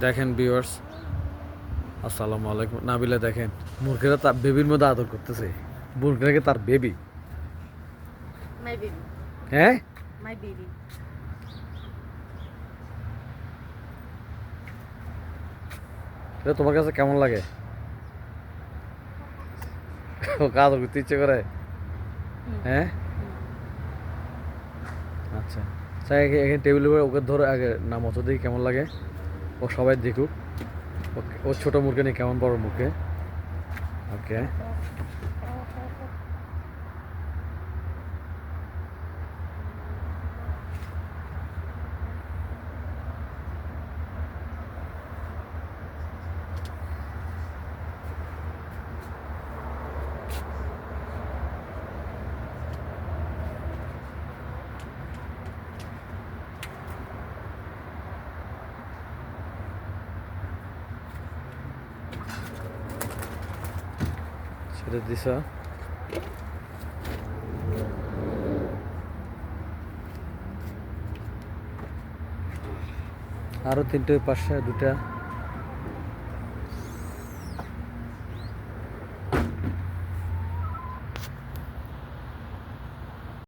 দেখেন ভিউয়ার্স, আসসালামু আলাইকুম। নাবিলা দেখেন মুরগিরা তার বেবির মধ্যে আদর করতেছে। মুরগিটাকে তার বেবি। My baby. হ্যাঁ, My baby. এটা তোমার কাছে কেমন লাগে? ওকে আদর করতে ইচ্ছে করে? হ্যাঁ, আচ্ছা আচ্ছা, এখানে টেবিলের উপরে ওকে ধরো, আগে নামতো দেখি কেমন লাগে। ও সবাই দেখুক ও ছোট মুরগি নেই কেমন বড় মুরগি। ওকে, সেটা দিছ। আরো তিনটে, পাশে দুটা।